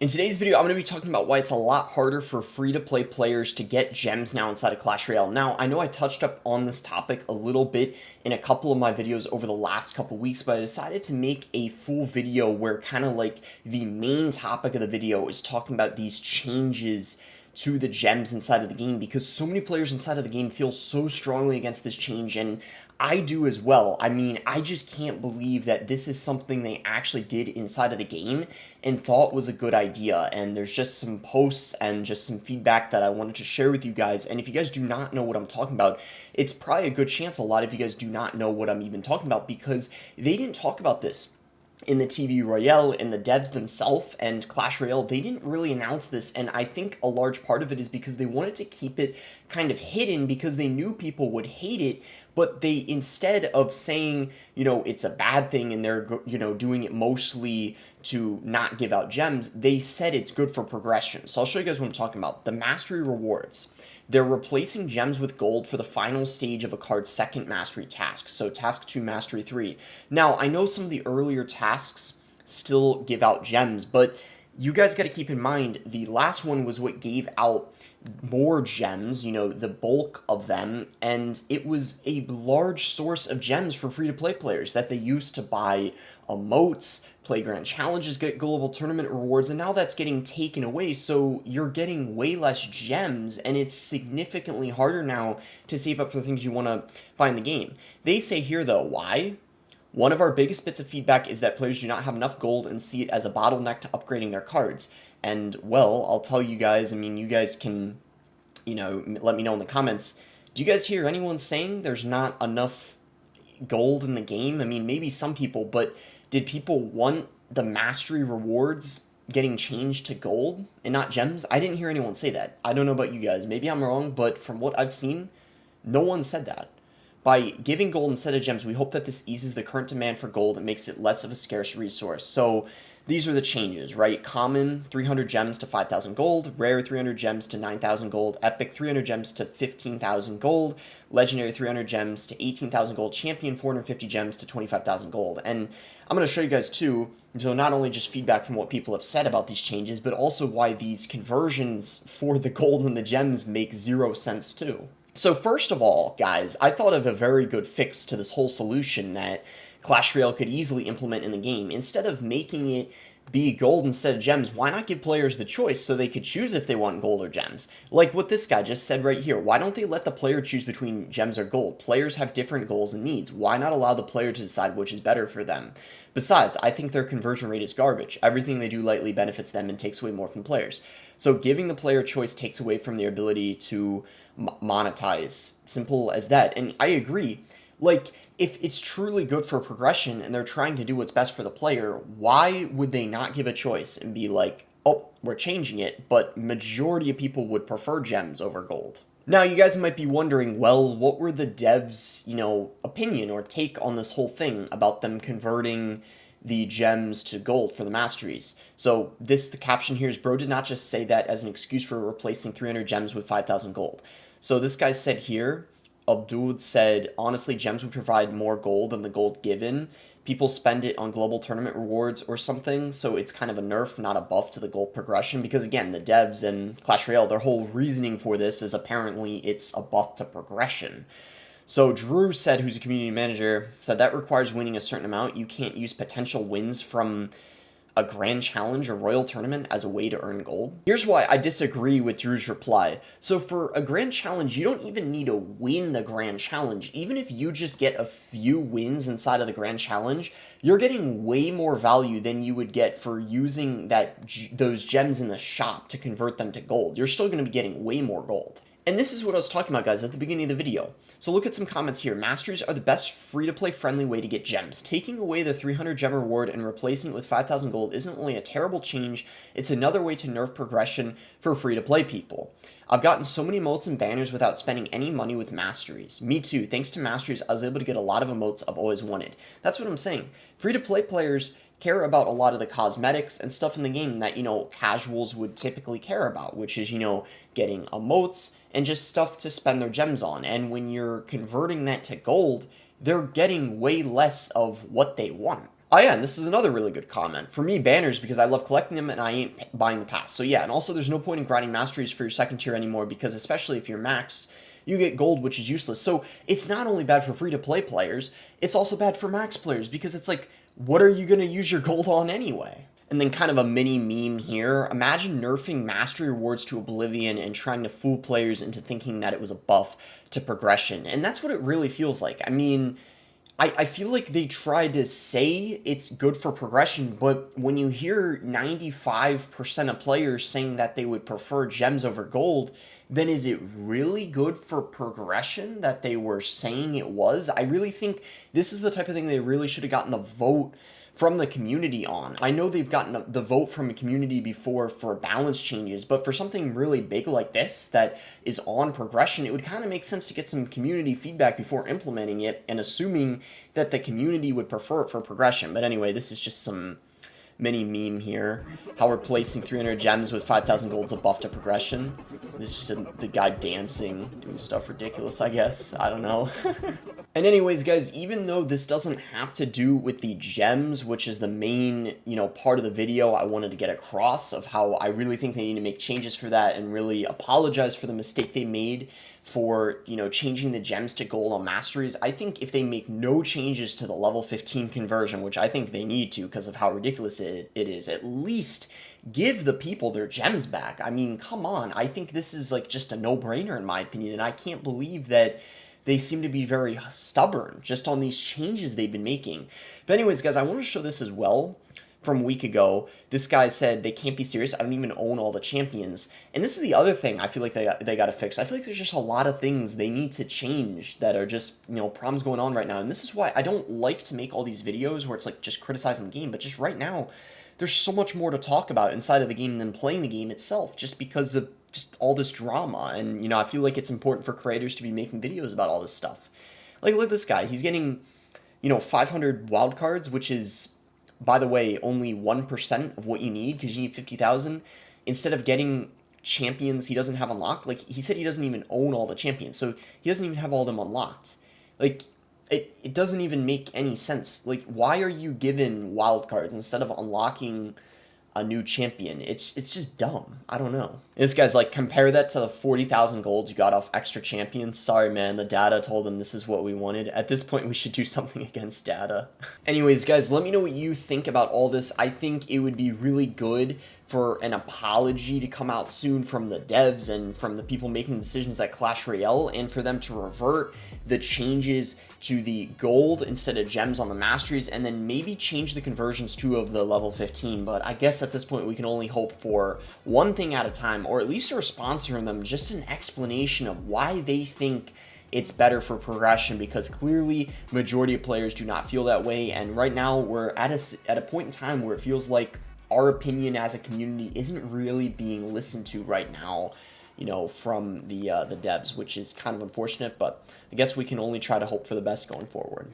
In today's video, I'm going to be talking about why it's a lot harder for free-to-play players to get gems now inside of Clash Royale. Now, I know I touched up on this topic a little bit in a couple of my videos over the last couple weeks, but I decided to make a full video where kind of like the main topic of the video is talking about these changes to the gems inside of the game, because so many players inside of the game feel so strongly against this change, and I do as well. I mean, I just can't believe that this is something they actually did inside of the game and thought was a good idea. And there's just some posts and just some feedback that I wanted to share with you guys. And if you guys do not know what I'm talking about, it's probably a good chance a lot of you guys do not know what I'm even talking about, because they didn't talk about this in the TV Royale, and the devs themselves and Clash Royale. They didn't really announce this, and I think a large part of it is because they wanted to keep it kind of hidden, because they knew people would hate it. But they, instead of saying, it's a bad thing and they're, doing it mostly to not give out gems, they said it's good for progression. So I'll show you guys what I'm talking about. The mastery rewards. They're replacing gems with gold for the final stage of a card's second mastery task. So task 2, mastery 3. Now, I know some of the earlier tasks still give out gems, but you guys got to keep in mind, the last one was what gave out more gems, the bulk of them, and it was a large source of gems for free-to-play players that they used to buy emotes, play grand challenges, get global tournament rewards, and now that's getting taken away, so you're getting way less gems, and it's significantly harder now to save up for the things you want to find in the game. They say here, though, why? One of our biggest bits of feedback is that players do not have enough gold and see it as a bottleneck to upgrading their cards. And, well, I'll tell you guys, I mean, you guys can, let me know in the comments. Do you guys hear anyone saying there's not enough gold in the game? I mean, maybe some people, but did people want the mastery rewards getting changed to gold and not gems? I didn't hear anyone say that. I don't know about you guys. Maybe I'm wrong, but from what I've seen, no one said that. By giving gold instead of gems, we hope that this eases the current demand for gold and makes it less of a scarce resource. So these are the changes, right? Common, 300 gems to 5,000 gold. Rare, 300 gems to 9,000 gold. Epic, 300 gems to 15,000 gold. Legendary, 300 gems to 18,000 gold. Champion, 450 gems to 25,000 gold. And I'm going to show you guys too, so not only just feedback from what people have said about these changes, but also why these conversions for the gold and the gems make zero sense too. So first of all, guys, I thought of a very good fix to this whole solution that Clash Royale could easily implement in the game. Instead of making it be gold instead of gems, why not give players the choice so they could choose if they want gold or gems? Like what this guy just said right here. Why don't they let the player choose between gems or gold? Players have different goals and needs. Why not allow the player to decide which is better for them? Besides, I think their conversion rate is garbage. Everything they do lightly benefits them and takes away more from players. So giving the player choice takes away from their ability to monetize. Simple as that. And I agree. Like, if it's truly good for progression and they're trying to do what's best for the player, why would they not give a choice and be like, oh, we're changing it, but majority of people would prefer gems over gold? Now, you guys might be wondering, well, what were the devs', opinion or take on this whole thing about them converting the gems to gold for the masteries? So the caption here is, bro did not just say that as an excuse for replacing 300 gems with 5,000 gold. So this guy said here, Abdul said, honestly, gems would provide more gold than the gold given. People spend it on global tournament rewards or something, so it's kind of a nerf, not a buff to the gold progression, because again, the devs and Clash Royale, their whole reasoning for this is apparently it's a buff to progression. So Drew said, who's a community manager, said that requires winning a certain amount. You can't use potential wins from a grand challenge or royal tournament as a way to earn gold. Here's why I disagree with Drew's reply. So for a grand challenge, you don't even need to win the grand challenge. Even if you just get a few wins inside of the grand challenge, you're getting way more value than you would get for using those gems in the shop to convert them to gold. You're still going to be getting way more gold. And this is what I was talking about, guys, at the beginning of the video. So look at some comments here. Masteries are the best free-to-play friendly way to get gems. Taking away the 300 gem reward and replacing it with 5,000 gold isn't only a terrible change, it's another way to nerf progression for free-to-play people. I've gotten so many emotes and banners without spending any money with masteries. Me too. Thanks to masteries, I was able to get a lot of emotes I've always wanted. That's what I'm saying. Free-to-play players care about a lot of the cosmetics and stuff in the game that, casuals would typically care about, which is, getting emotes and just stuff to spend their gems on. And when you're converting that to gold, they're getting way less of what they want. Oh yeah, and this is another really good comment. For me, banners, because I love collecting them and I ain't buying the pass. So yeah, and also there's no point in grinding masteries for your second tier anymore, because especially if you're maxed, you get gold, which is useless. So it's not only bad for free-to-play players, it's also bad for max players, because it's like, what are you going to use your gold on anyway? And then kind of a mini meme here. Imagine nerfing mastery rewards to oblivion and trying to fool players into thinking that it was a buff to progression. And that's what it really feels like. I mean, I feel like they tried to say it's good for progression, but when you hear 95% of players saying that they would prefer gems over gold, then is it really good for progression that they were saying it was? I really think this is the type of thing they really should have gotten the vote from the community on. I know they've gotten the vote from a community before for balance changes, but for something really big like this that is on progression, it would kind of make sense to get some community feedback before implementing it and assuming that the community would prefer it for progression. But anyway, this is just some mini meme here. How replacing 300 gems with 5,000 gold's a buff to progression. This is just the guy dancing, doing stuff ridiculous, I guess. I don't know. And anyways, guys, even though this doesn't have to do with the gems, which is the main, part of the video I wanted to get across of how I really think they need to make changes for that and really apologize for the mistake they made for, changing the gems to gold on masteries. I think if they make no changes to the level 15 conversion, which I think they need to because of how ridiculous it is, at least give the people their gems back. I mean, come on. I think this is like just a no-brainer in my opinion, and I can't believe that they seem to be very stubborn just on these changes they've been making. But anyways, guys, I want to show this as well. From a week ago, this guy said they can't be serious. I don't even own all the champions. And this is the other thing I feel like they got to fix. I feel like there's just a lot of things they need to change that are just, problems going on right now. And this is why I don't like to make all these videos where it's like just criticizing the game. But just right now, there's so much more to talk about inside of the game than playing the game itself, just because of just all this drama. And, I feel like it's important for creators to be making videos about all this stuff. Like, look at this guy. He's getting, 500 wildcards, which is, by the way, only 1% of what you need, because you need 50,000. Instead of getting champions he doesn't have unlocked, like, he said he doesn't even own all the champions, so he doesn't even have all of them unlocked. Like, it doesn't even make any sense. Like, why are you given wildcards instead of unlocking a new champion? It's just dumb. I don't know. This guy's like, compare that to the 40,000 golds you got off extra champions. Sorry, man. The data told them this is what we wanted. At this point, we should do something against data. Anyways, guys, let me know what you think about all this. I think it would be really good for an apology to come out soon from the devs and from the people making decisions at Clash Royale, and for them to revert the changes to the gold instead of gems on the masteries, and then maybe change the conversions too of the level 15. But I guess at this point we can only hope for one thing at a time, or at least a response from them, just an explanation of why they think it's better for progression, because clearly majority of players do not feel that way. And right now we're at a point in time where it feels like our opinion as a community isn't really being listened to right now, from the devs, which is kind of unfortunate, but I guess we can only try to hope for the best going forward.